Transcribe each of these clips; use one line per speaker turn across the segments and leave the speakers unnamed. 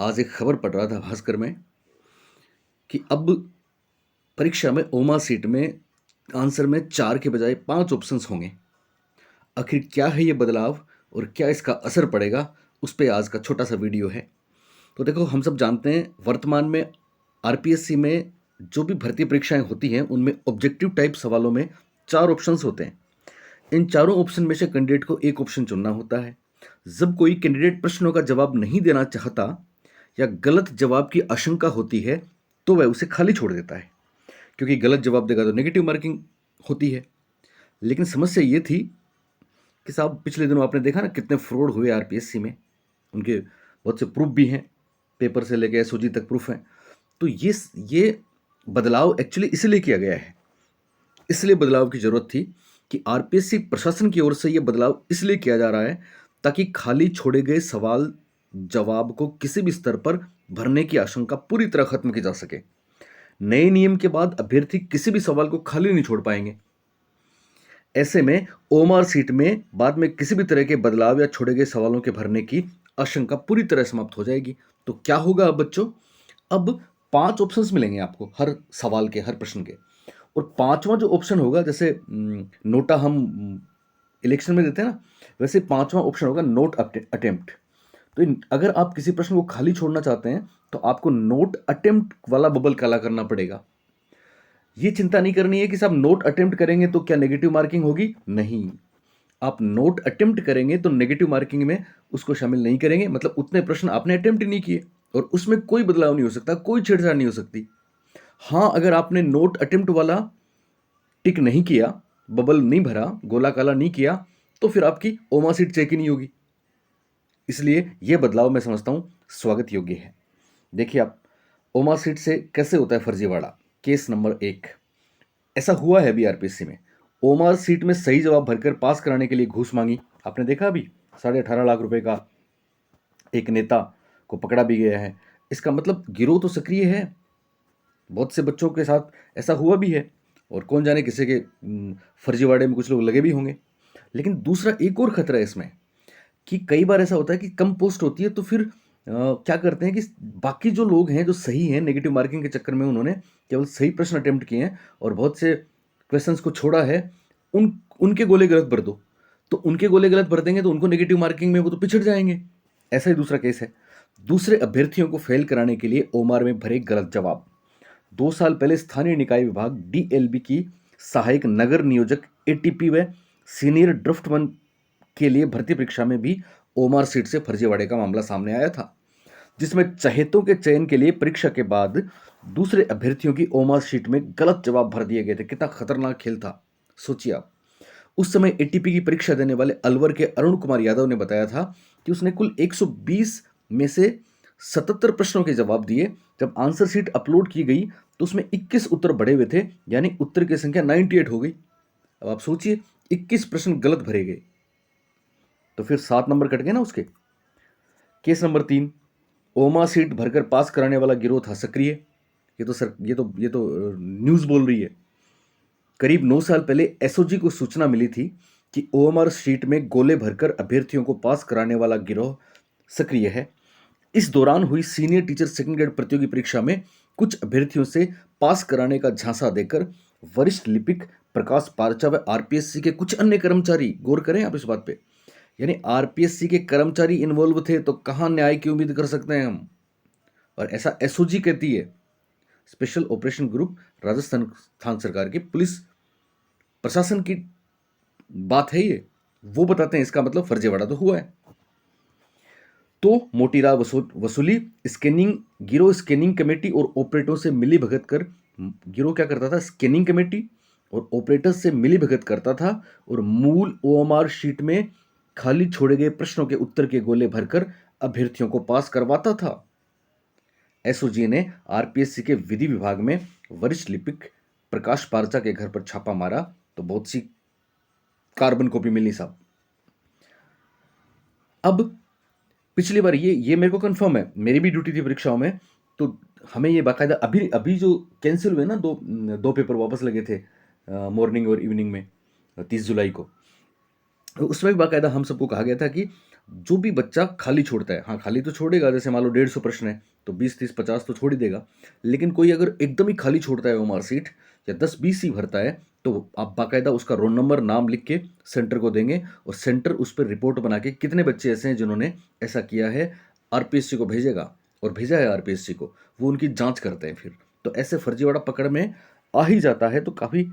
आज एक खबर पढ़ रहा था भास्कर में कि अब परीक्षा में ओमा सीट में आंसर में 4 के बजाय 5 ऑप्शंस होंगे। आखिर क्या है ये बदलाव और क्या इसका असर पड़ेगा, उस पे आज का छोटा सा वीडियो है। तो देखो, हम सब जानते हैं वर्तमान में आरपीएससी में जो भी भर्ती परीक्षाएं होती हैं उनमें ऑब्जेक्टिव टाइप सवालों में 4 ऑप्शंस होते हैं। इन चारों ऑप्शन में से कैंडिडेट को एक ऑप्शन चुनना होता है। जब कोई कैंडिडेट प्रश्नों का जवाब नहीं देना चाहता या गलत जवाब की आशंका होती है तो वह उसे खाली छोड़ देता है, क्योंकि गलत जवाब देगा तो नेगेटिव मार्किंग होती है। लेकिन समस्या ये थी कि साहब, पिछले दिनों आपने देखा ना कितने फ्रॉड हुए आरपीएससी में। उनके बहुत से प्रूफ भी हैं, पेपर से लेके एसओजी तक प्रूफ हैं। तो ये बदलाव एक्चुअली इसलिए किया गया है, इसलिए बदलाव की जरूरत थी कि आरपीएससी प्रशासन की ओर से यह बदलाव इसलिए किया जा रहा है ताकि खाली छोड़े गए सवाल जवाब को किसी भी स्तर पर भरने की आशंका पूरी तरह खत्म की जा सके। नए नियम के बाद अभ्यर्थी किसी भी सवाल को खाली नहीं छोड़ पाएंगे। ऐसे में ओमार सीट में बाद में किसी भी तरह के बदलाव या छोड़े गए सवालों के भरने की आशंका पूरी तरह समाप्त हो जाएगी। तो क्या होगा अब बच्चों? अब 5 ऑप्शंस मिलेंगे आपको हर सवाल के, हर प्रश्न के। और 5वां जो ऑप्शन होगा, जैसे नोटा हम इलेक्शन में देते हैं ना, वैसे 5वां ऑप्शन होगा नोट अटेम्प्ट। तो अगर आप किसी प्रश्न को खाली छोड़ना चाहते हैं तो आपको नोट अटेम्प्ट वाला बबल काला करना पड़ेगा। ये चिंता नहीं करनी है कि साहब नोट अटेम्प्ट करेंगे तो क्या नेगेटिव मार्किंग होगी। नहीं, आप नोट अटेम्प्ट करेंगे तो नेगेटिव मार्किंग में उसको शामिल नहीं करेंगे। मतलब उतने प्रश्न आपने अटेम्प्ट ही नहीं किए और उसमें कोई बदलाव नहीं हो सकता, कोई छेड़छाड़ नहीं हो सकती। हाँ, अगर आपने नोट अटेम्प्ट वाला टिक नहीं किया, बबल नहीं भरा, गोला काला नहीं किया, तो फिर आपकी ओमा सीट चेक ही नहीं होगी। इसलिए यह बदलाव मैं समझता हूं स्वागत योग्य है। देखिए आप, ओमा सीट से कैसे होता है फर्जीवाड़ा। केस नंबर 1 ऐसा हुआ है अभी आरपीएससी में। ओमार सीट में सही जवाब भरकर पास कराने के लिए घूस मांगी। आपने देखा अभी 18.5 लाख रुपए का एक नेता को पकड़ा भी गया है। इसका मतलब गिरोह तो सक्रिय है। बहुत से बच्चों के साथ ऐसा हुआ भी है और कौन जाने किसी के फर्जीवाड़े में कुछ लोग लगे भी होंगे। लेकिन दूसरा एक और खतरा है इसमें कि कई बार ऐसा होता है कि कम पोस्ट होती है तो फिर क्या करते हैं कि बाकी जो लोग हैं जो सही हैं, नेगेटिव मार्किंग के चक्कर में उन्होंने केवल सही प्रश्न अटेम्प्ट किए हैं और बहुत से क्वेश्चंस को छोड़ा है, उनके गोले गलत भर दो। तो उनके गोले गलत भर देंगे तो उनको नेगेटिव मार्किंग में वो तो पिछड़ जाएंगे। ऐसा ही दूसरा केस है। दूसरे अभ्यर्थियों को फेल कराने के लिए ओमार में भरे गलत जवाब। 2 साल पहले स्थानीय निकाय विभाग डीएलबी की सहायक नगर नियोजक एटीपी व सीनियर ड्राफ्टमैन के लिए भर्ती परीक्षा में भी ओमार सीट से फर्जीवाड़े का मामला सामने आया था, जिसमें चहेतों के चयन के लिए परीक्षा के बाद दूसरे अभ्यर्थियों की ओमार सीट में गलत जवाब भर दिए गए थे। कितना खतरनाक खेल था, सोचिए आप। उस समय एटीपी की परीक्षा देने वाले अलवर के अरुण कुमार यादव ने बताया था कि उसने कुल 120 में से 77 प्रश्नों के जवाब दिए। जब आंसर शीट अपलोड की गई तो उसमें 21 उत्तर बढ़े हुए थे, यानी उत्तर की संख्या 98 हो गई। अब आप सोचिए, 21 प्रश्न गलत भरे गए तो फिर 7 नंबर कट गए ना उसके। केस नंबर 3, ओमा सीट भरकर पास कराने वाला गिरोह था सक्रिय। ये तो न्यूज़ बोल रही है। करीब 9 साल पहले एसओजी को सूचना मिली थी कि ओएमआर शीट में गोले भरकर अभ्यर्थियों को पास कराने वाला गिरोह सक्रिय है। इस दौरान हुई सीनियर टीचर सेकंड ग्रेड प्रतियोगी परीक्षा में कुछ अभ्यर्थियों से पास कराने का झांसा देकर वरिष्ठ लिपिक प्रकाश पारचा व आरपीएससी के कुछ अन्य कर्मचारी, गौर करें आप इस बात पे, यानी आरपीएससी के कर्मचारी इन्वॉल्व थे, तो कहां न्याय की उम्मीद कर सकते हैं हम। और ऐसा एसओजी कहती है, स्पेशल ऑपरेशन ग्रुप, राजस्थान सरकार की पुलिस प्रशासन की बात है ये, वो बताते हैं। इसका मतलब फर्जीवाड़ा तो हुआ है। तो मोटीराव वसूली, स्कैनिंग गिरोह स्कैनिंग कमेटी और ऑपरेटरों से मिली भगत कर, गिरोह क्या करता था, स्कैनिंग कमेटी और ऑपरेटर्स से मिली भगत करता था और मूल ओएमआर शीट में खाली छोड़े गए प्रश्नों के उत्तर के गोले भरकर अभ्यर्थियों को पास करवाता था। एसओजी ने आरपीएससी के विधि विभाग में वरिष्ठ लिपिक प्रकाश पारचा के घर पर छापा मारा तो बहुत सी कार्बन कॉपी मिली साहब। अब पिछली बार ये मेरे को कंफर्म है, मेरी भी ड्यूटी थी परीक्षाओं में, तो हमें ये बाकायदा अभी अभी जो कैंसिल हुए ना, दो पेपर वापस लगे थे मॉर्निंग और इवनिंग में 30 जुलाई को, तो उसमें भी बाकायदा हम सबको कहा गया था कि जो भी बच्चा खाली छोड़ता है, हाँ खाली तो छोड़ेगा, जैसे मान लो 150 प्रश्न है तो 20 30 50 तो छोड़ ही देगा। लेकिन कोई अगर एकदम ही खाली छोड़ता है वो मार्कशीट या 10 20 ही भरता है तो आप बाकायदा उसका रोल नंबर नाम लिख के सेंटर को देंगे और सेंटर उस पर रिपोर्ट बना के कितने बच्चे ऐसे हैं जिन्होंने ऐसा किया है आरपीएससी को भेजेगा और भेजा है आरपीएससी को, वो उनकी जांच करते हैं फिर। तो ऐसे फर्जीवाड़ा पकड़ में आ ही जाता है, तो काफ़ी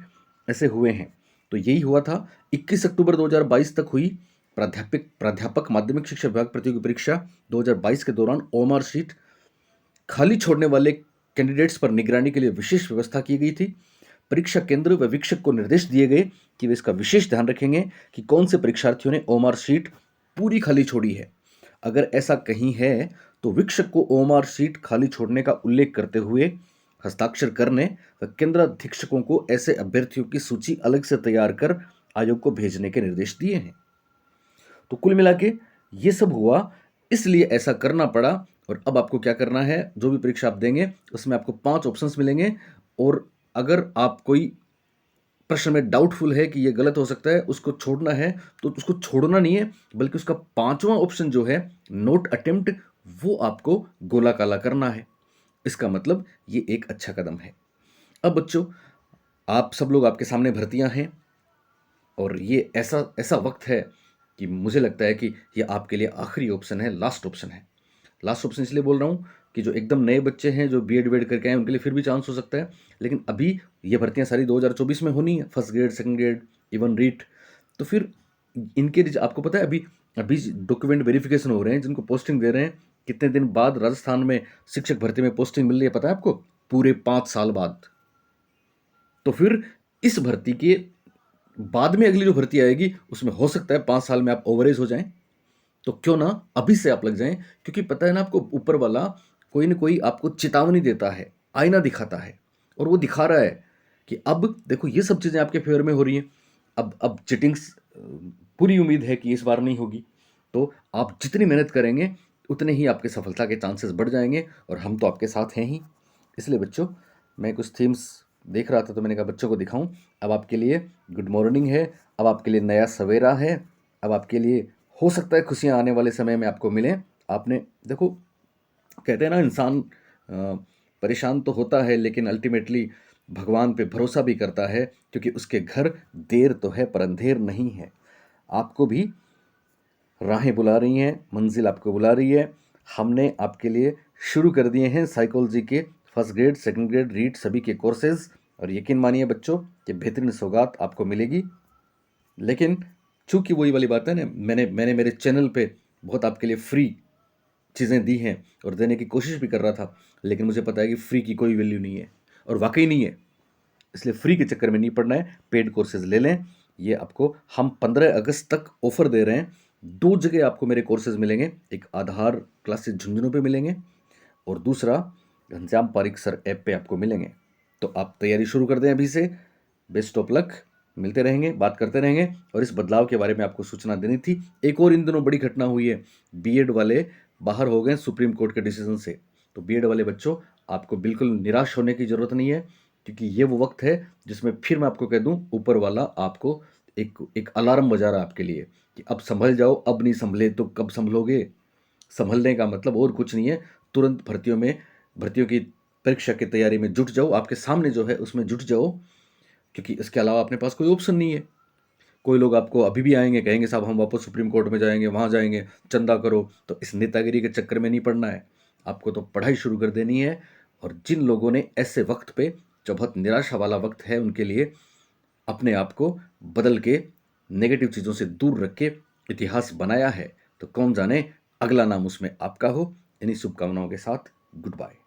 ऐसे हुए हैं। तो यही हुआ था। 21 अक्टूबर 2022 तक हुई प्राध्यापक माध्यमिक शिक्षा विभाग प्रतियोगी परीक्षा 2022 के दौरान ओएमआर शीट खाली छोड़ने वाले कैंडिडेट्स पर निगरानी के लिए विशेष व्यवस्था की गई थी। परीक्षा केंद्र व वीक्षक को निर्देश दिए गए कि वे इसका विशेष ध्यान रखेंगे कि कौन से परीक्षार्थियों ने ओएमआर शीट पूरी खाली छोड़ी है। अगर ऐसा कहीं है तो वीक्षक को ओएमआर शीट खाली छोड़ने का उल्लेख करते हुए हस्ताक्षर करने व केंद्राधीक्षकों को ऐसे अभ्यर्थियों की सूची अलग से तैयार कर आयोग को भेजने के निर्देश दिए हैं। तो कुल मिला के ये सब हुआ, इसलिए ऐसा करना पड़ा। और अब आपको क्या करना है, जो भी परीक्षा आप देंगे उसमें आपको 5 ऑप्शंस मिलेंगे और अगर आप कोई प्रश्न में डाउटफुल है कि ये गलत हो सकता है, उसको छोड़ना है तो उसको छोड़ना नहीं है, बल्कि उसका 5वां ऑप्शन जो है नोट अटेम्प्ट, वो आपको गोला काला करना है। इसका मतलब ये एक अच्छा कदम है। अब बच्चों, आप सब लोग, आपके सामने भर्तियां हैं और ये ऐसा ऐसा वक्त है कि मुझे लगता है कि ये आपके लिए आखिरी ऑप्शन है, लास्ट ऑप्शन है। लास्ट ऑप्शन इसलिए बोल रहा हूँ कि जो एकदम नए बच्चे हैं जो बीएड वीएड करके आए उनके लिए फिर भी चांस हो सकता है, लेकिन अभी ये भर्तियां सारी 2024 में होनी है, first grade, second grade, even REET. तो फिर इनके आपको पता है अभी अभी डॉक्यूमेंट वेरिफिकेशन हो रहे हैं, जिनको पोस्टिंग दे रहे हैं कितने दिन बाद राजस्थान में शिक्षक भर्ती में पोस्टिंग मिल रही है, पता है आपको? पूरे 5 साल बाद। तो फिर इस भर्ती के बाद में अगली जो भर्ती आएगी उसमें हो सकता है 5 साल में आप ओवरेज हो जाएं। तो क्यों ना अभी से आप लग जाएं, क्योंकि पता है ना आपको, ऊपर वाला कोई ना कोई आपको चेतावनी देता है, आईना दिखाता है और वो दिखा रहा है कि अब देखो ये सब चीज़ें आपके फेवर में हो रही हैं। अब चिटिंग्स पूरी उम्मीद है कि इस बार नहीं होगी। तो आप जितनी मेहनत करेंगे उतने ही आपके सफलता के चांसेस बढ़ जाएंगे और हम तो आपके साथ हैं ही। इसलिए बच्चों, मैं कुछ थीम्स देख रहा था तो मैंने कहा बच्चों को दिखाऊं। अब आपके लिए गुड मॉर्निंग है, अब आपके लिए नया सवेरा है, अब आपके लिए हो सकता है खुशियां आने वाले समय में आपको मिलें। आपने देखो, कहते हैं ना, इंसान परेशान तो होता है लेकिन अल्टीमेटली भगवान पे भरोसा भी करता है, क्योंकि उसके घर देर तो है पर अंधेर नहीं है। आपको भी राहें बुला रही हैं, मंजिल आपको बुला रही है। हमने आपके लिए शुरू कर दिए हैं साइकोलॉजी के first grade, second grade, REET सभी के कोर्सेज। और यकीन मानिए बच्चों कि बेहतरीन सौगात आपको मिलेगी। लेकिन चूंकि वही वाली बात है ना, मैंने मेरे चैनल पे बहुत आपके लिए फ्री चीज़ें दी हैं और देने की कोशिश भी कर रहा था, लेकिन मुझे पता है कि फ्री की कोई वैल्यू नहीं है और वाकई नहीं है। इसलिए फ्री के चक्कर में नहीं पड़ना है, पेड कोर्सेज ले लें। ये आपको हम 15 अगस्त तक ऑफर दे रहे हैं। 2 जगह आपको मेरे कोर्सेज मिलेंगे, एक आधार क्लासेज झुंझुनू पे मिलेंगे और दूसरा घनश्याम पारिक सर ऐप पे आपको मिलेंगे। तो आप तैयारी शुरू कर दें अभी से। Best of luck. मिलते रहेंगे, बात करते रहेंगे। और इस बदलाव के बारे में आपको सूचना देनी थी। एक और इन दिनों बड़ी घटना हुई है, बीएड वाले बाहर हो गए सुप्रीम कोर्ट के डिसीजन से। तो बीएड वाले बच्चों, आपको बिल्कुल निराश होने की ज़रूरत नहीं है, क्योंकि ये वो वक्त है जिसमें फिर मैं आपको कह दूं, ऊपर वाला आपको एक एक अलार्म बजा रहा है आपके लिए कि अब संभल जाओ, अब नहीं संभले तो कब संभलोगे। संभलने का मतलब और कुछ नहीं है, तुरंत भर्तियों की परीक्षा की तैयारी में जुट जाओ, आपके सामने जो है उसमें जुट जाओ, क्योंकि इसके अलावा अपने पास कोई ऑप्शन नहीं है। कोई लोग आपको अभी भी आएंगे, कहेंगे साहब हम वापस सुप्रीम कोर्ट में जाएंगे, वहाँ जाएंगे, चंदा करो। तो इस नेतागिरी के चक्कर में नहीं पड़ना है, आपको तो पढ़ाई शुरू कर देनी है। और जिन लोगों ने ऐसे वक्त पे, जो बहुत निराशा वाला वक्त है उनके लिए, अपने आप को बदल के नेगेटिव चीज़ों से दूर रख के इतिहास बनाया है, तो कौन जाने अगला नाम उसमें आपका हो। इन्हीं शुभकामनाओं के साथ गुड बाय।